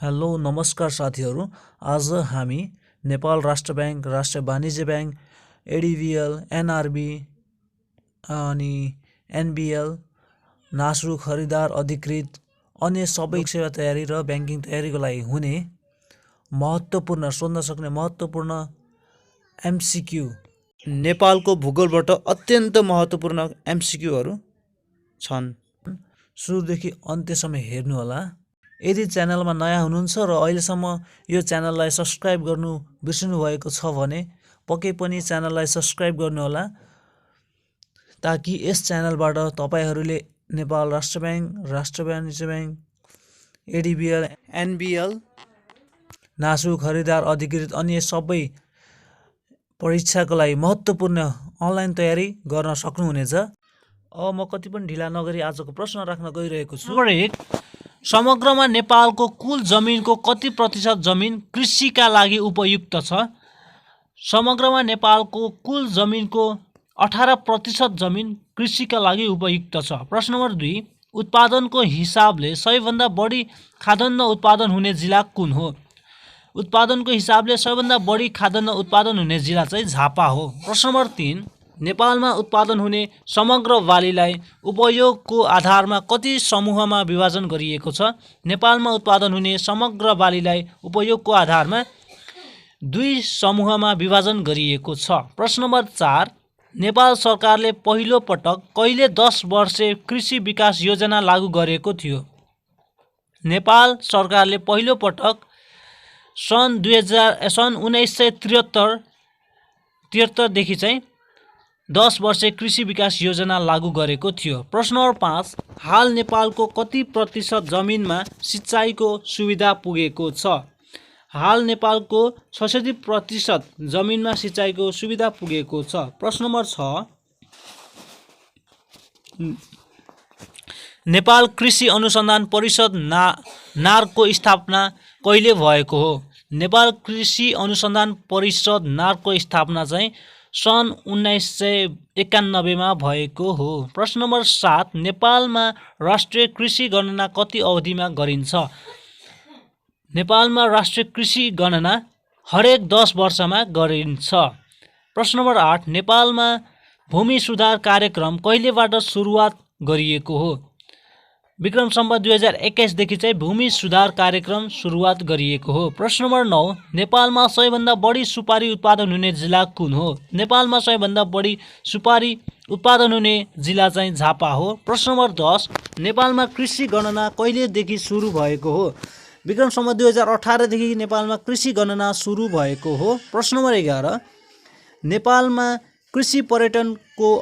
Hello नमस्कार साथीहरू। आज हामी नेपाल राष्ट्र बैंक, राष्ट्रिय वाणिज्य बैंक, एडिबिएल, एनआरबी अनि एनबिएल, नासरु खरिदार अधिकृत अन्य सबै सेवा तयारी र ब्याङ्किङ तयारीको लागि हुने महत्त्वपूर्ण सोध्न सक्ने महत्त्वपूर्ण एमसिक्यू, नेपालको भूगोलबाट अत्यन्त महत्त्वपूर्ण एमसिक्यूहरू छन्। सुरुदेखि अन्त्यसम्म हेर्नुहोला। यदि च्यानलमा नयाँ हुनुहुन्छ र अहिलेसम्म यो च्यानललाई सब्स्क्राइब गर्नु बिर्सिनु भएको छ भने पक्कै पनि च्यानललाई सब्स्क्राइब गर्नुहोला, ताकि यस च्यानलबाट तपाईहरूले नेपाल राष्ट्र बैंक, राष्ट्र वाणिज्य बैंक, एडिबिएल, एनबिएल, नासु खरिदार अधिकृत अन्य सबै परीक्षाको लागि महत्त्वपूर्ण अनलाइन तयारी गर्न सक्नुहुनेछ। अब म कति पनि ढिला नगरी आजको प्रश्न राख्न गइरहेको छु। नम्बर 1, समग्रमा नेपालको कुल जमिनको कति प्रतिशत जमिन कृषिका लागि उपयुक्त छ? समग्रमा नेपालको कुल जमिनको 18% जमिन कृषिका लागि उपयुक्त छ। प्रश्न नम्बर 2, उत्पादनको हिसाबले सबैभन्दा बढी खाद्यान्न उत्पादन हुने जिल्ला कुन हो? उत्पादनको हिसाबले सबैभन्दा बढी खाद्यान्न उत्पादन हुने जिल्ला चाहिँ झापा हो। प्रश्न नम्बर 3, नेपालमा उत्पादन हुने समग्र बालीलाई उपयोगको आधारमा कति समूहमा विभाजन गरिएको छ? नेपालमा उत्पादन हुने समग्र बालीलाई उपयोगको आधारमा 2 समूहमा विभाजन गरिएको छ। प्रश्न नम्बर 4, नेपाल सरकारले पहिलो पटक कहिले 10 वर्षे कृषि विकास योजना लागू गरेको थियो? नेपाल सरकारले पहिलो पटक सन् 1973 देखि चाहिँ 10 वर्षे कृषि विकास योजना लागू गरेको थियो। प्रश्न नम्बर 5, हाल नेपालको कति प्रतिशत जमिनमा सिँचाइको सुविधा पुगेको छ? हाल नेपालको 66% जमिनमा सिँचाइको सुविधा पुगेको छ। प्रश्न नम्बर 6, नेपाल कृषि अनुसन्धान परिषद नारको स्थापना कहिले भएको हो? नेपाल कृषि अनुसन्धान परिषद नारको स्थापना चाहिँ सन् 1991 मा भएको हो। प्रश्न नम्बर 7, नेपालमा राष्ट्रिय कृषि गणना कति अवधिमा गरिन्छ? नेपालमा राष्ट्रिय कृषि गणना हरेक 10 वर्षमा गरिन्छ। प्रश्न नम्बर 8, नेपालमा भूमि सुधार कार्यक्रम कहिलेबाट सुरुवात गरिएको हो? विक्रम सम्वत 2021 देखि चाहिँ भूमि सुधार कार्यक्रम सुरुवात गरिएको हो। प्रश्न नम्बर 9, नेपालमा सबैभन्दा बढी सुपारी उत्पादन हुने जिल्ला कुन हो? नेपालमा सबैभन्दा बढी सुपारी उत्पादन हुने जिल्ला चाहिँ झापा हो। प्रश्न नम्बर 10, नेपालमा कृषि गणना कहिलेदेखि सुरु भएको हो? विक्रम सम्वत 2018 देखि नेपालमा कृषि गणना सुरु भएको हो। प्रश्न नम्बर 11, नेपालमा कृषि पर्यटनको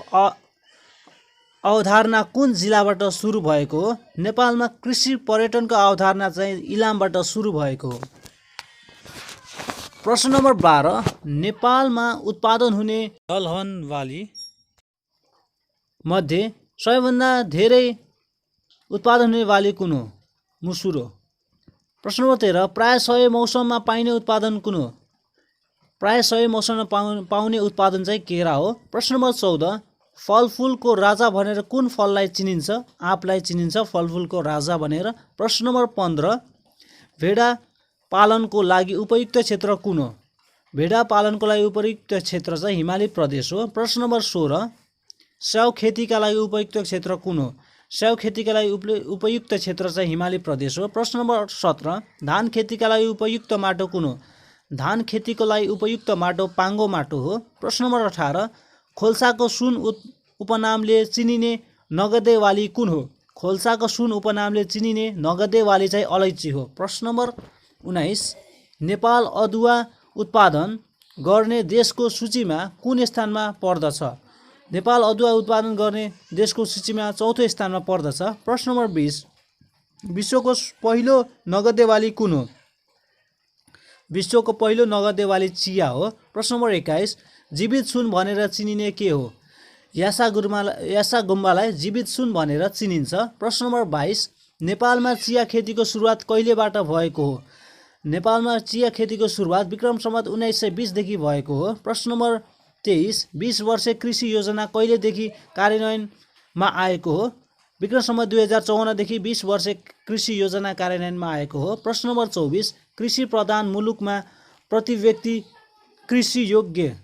अवधारणा कुन जिल्लाबाट सुरु भएको हो? नेपालमा कृषि पर्यटनको अवधारणा चाहिँ इलामबाट सुरु भएको हो। प्रश्न नम्बर 12, नेपालमा उत्पादन हुने दलहन बाली मध्ये सबैभन्दा धेरै उत्पादन हुने बाली कुन हो? मुसुर हो। प्रश्न नम्बर 13, प्राय सबै मौसममा पाइने उत्पादन कुन हो? प्राय सबै मौसममा पाउने उत्पादन चाहिँ केरा हो। प्रश्न नम्बर 14, फलफुलको राजा भनेर कुन फललाई चिनिन्छ? आँपलाई चिनिन्छ फलफुलको राजा भनेर। प्रश्न नम्बर 15, भेडा पालनको लागि उपयुक्त क्षेत्र कुन हो? भेडा पालनको लागि उपयुक्त क्षेत्र चाहिँ हिमाली प्रदेश हो। प्रश्न नम्बर 16, स्याउ खेतीका लागि उपयुक्त क्षेत्र कुन हो? स्याउ खेतीका लागि उपयुक्त क्षेत्र चाहिँ हिमाली प्रदेश हो। प्रश्न नम्बर 17, धान खेतीका लागि उपयुक्त माटो कुन हो? धान खेतीको लागि उपयुक्त माटो पाङ्गो माटो हो। प्रश्न नम्बर 18, खोल्साको सुन उपनामले चिनिने नगदे बाली कुन हो? खोल्साको सुन उपनामले चिनिने नगदे बाली चाहिँ अलैँची हो। प्रश्न नम्बर 19, नेपाल अदुवा उत्पादन गर्ने देशको सूचीमा कुन स्थानमा पर्दछ? नेपाल अदुवा उत्पादन गर्ने देशको सूचीमा 4थो स्थानमा पर्दछ। प्रश्न नम्बर 20, विश्वको पहिलो नगदे बाली कुन हो? विश्वको पहिलो नगदे बाली चिया हो। प्रश्न नम्बर 21, जीवित सुन भनेर चिनिने के हो? यासा गुम्बालाई जीवित सुन भनेर चिनिन्छ। प्रश्न नम्बर 22, नेपालमा चिया खेतीको सुरुवात कहिलेबाट भएको हो? नेपालमा चिया खेतीको सुरुवात विक्रम सम्वत 1920 देखि भएको हो। प्रश्न नम्बर 23, 20 वर्षे कृषि योजना कहिलेदेखि कार्यान्वयनमा आएको हो? विक्रम सम्वत 2054 देखि 20 वर्ष कृषि योजना कार्यान्वयनमा आएको हो। प्रश्न नम्बर 24 कृषि प्रधान मुलुकमा प्रति व्यक्ति कृषि योग्य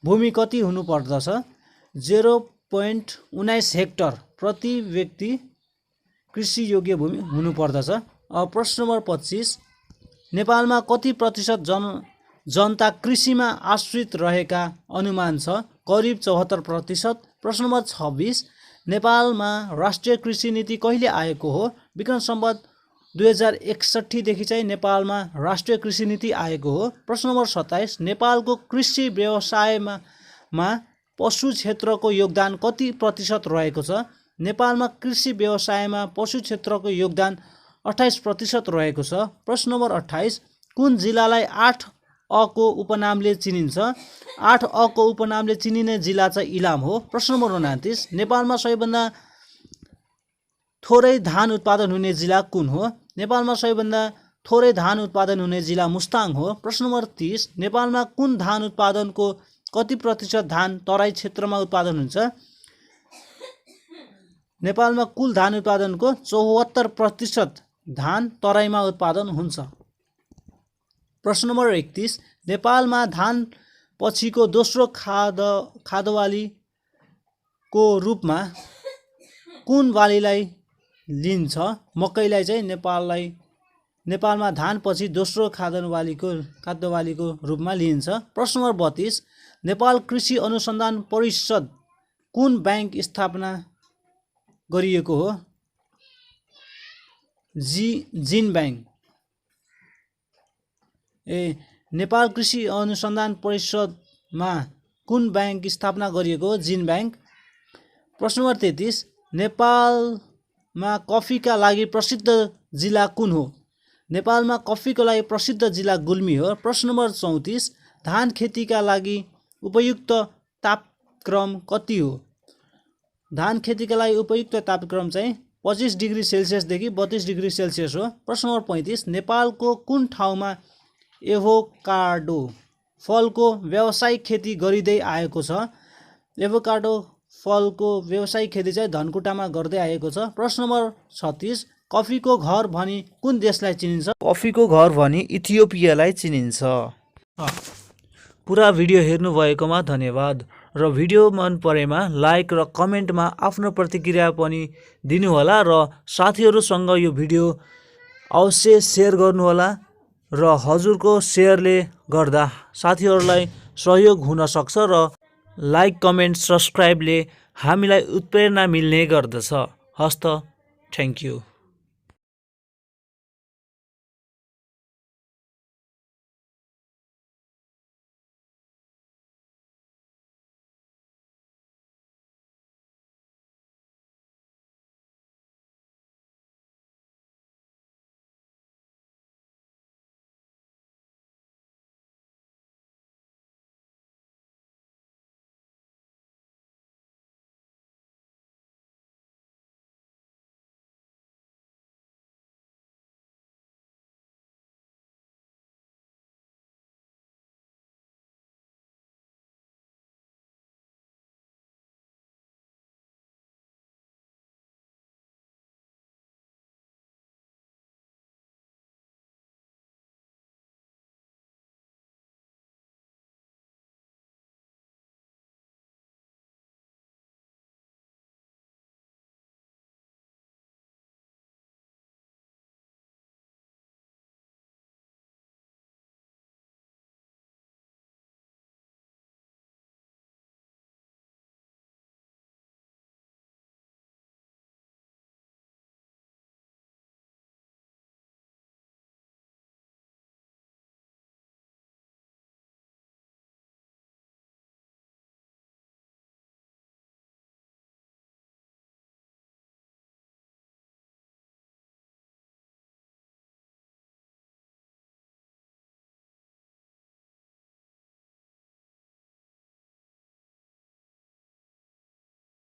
भूमि कति हुनुपर्दछ? 0.19 हेक्टर प्रति व्यक्ति कृषि योग्य भूमि हुनुपर्दछ। प्रश्न नम्बर 25 नेपालमा कति प्रतिशत जनता कृषिमा आश्रित रहेका अनुमान छ? करिब 74%। प्रश्न नम्बर 26 नेपालमा राष्ट्रिय कृषि नीति कहिले आएको हो? विक्रम सम्वत 2061 देखि चाहिँ नेपालमा राष्ट्रिय कृषि नीति आएको हो। प्रश्न नम्बर 27 नेपालको कृषि व्यवसायमा पशु क्षेत्रको योगदान कति प्रतिशत रहेको छ? नेपालमा कृषि व्यवसायमा पशु क्षेत्रको योगदान 28% रहेको छ। प्रश्न नम्बर 28 कुन जिल्लालाई 8 अ को उपनामले चिनिन्छ? 8 अ को उपनामले चिनिने जिल्ला चाहिँ इलाम हो। प्रश्न नम्बर 29 नेपालमा सबैभन्दा थोरै धान उत्पादन हुने जिल्ला कुन हो? नेपालमा सबैभन्दा थोरै धान उत्पादन हुने जिल्ला मुस्ताङ हो। प्रश्न नम्बर 30 नेपालमा कुन धान उत्पादनको कति प्रतिशत धान तराई क्षेत्रमा उत्पादन हुन्छ? नेपालमा कुल धान उत्पादनको 74% धान तराईमा उत्पादन हुन्छ। प्रश्न नम्बर 31 नेपालमा धान पछिको दोस्रो खाद्यबालीको रूपमा कुन बालीलाई लिन्छ? मकैलाई चाहिँ नेपालमा धान पछि दोस्रो खाद्यबालीको रूपमा लिइन्छ। प्रश्न नम्बर 32 नेपाल कृषि अनुसन्धान परिषद कुन बैंक स्थापना गरिएको हो? जिन बैंक। नेपाल कृषि अनुसन्धान परिषदमा कुन बैंक स्थापना गरिएको हो? जिन बैंक। प्रश्न नम्बर 33 नेपालमा कफीका लागि प्रसिद्ध जिल्ला कुन हो? नेपालमा कफीको लागि प्रसिद्ध जिल्ला गुल्मी हो। प्रश्न नम्बर 34 धान खेतीका लागि उपयुक्त तापक्रम कति हो? धान खेतीका लागि उपयुक्त तापक्रम चाहिँ 25 डिग्री सेल्सियसदेखि 32 डिग्री सेल्सियस हो। प्रश्न नम्बर 35 नेपालको कुन ठाउँमा एभोकाडो फलको व्यावसायिक खेती गरिँदै आएको छ? एभोकाडो फलको व्यावसायिक खेती चाहिँ धनकुटामा गर्दै आएको छ। प्रश्न नम्बर 36 कफीको घर भनी कुन देशलाई चिनिन्छ? कफीको घर भनी इथियोपियालाई चिनिन्छ। पुरा भिडियो हेर्नुभएकोमा धन्यवाद र भिडियो मन परेमा लाइक र कमेन्टमा आफ्नो प्रतिक्रिया पनि दिनुहोला र साथीहरूसँग यो भिडियो अवश्य सेयर गर्नुहोला र हजुरको सेयरले गर्दा साथीहरूलाई सहयोग हुन सक्छ र लाइक कमेन्ट सब्सक्राइबले हामीलाई उत्प्रेरणा मिल्ने गर्दछ। हस्त थ्याङ्क यू।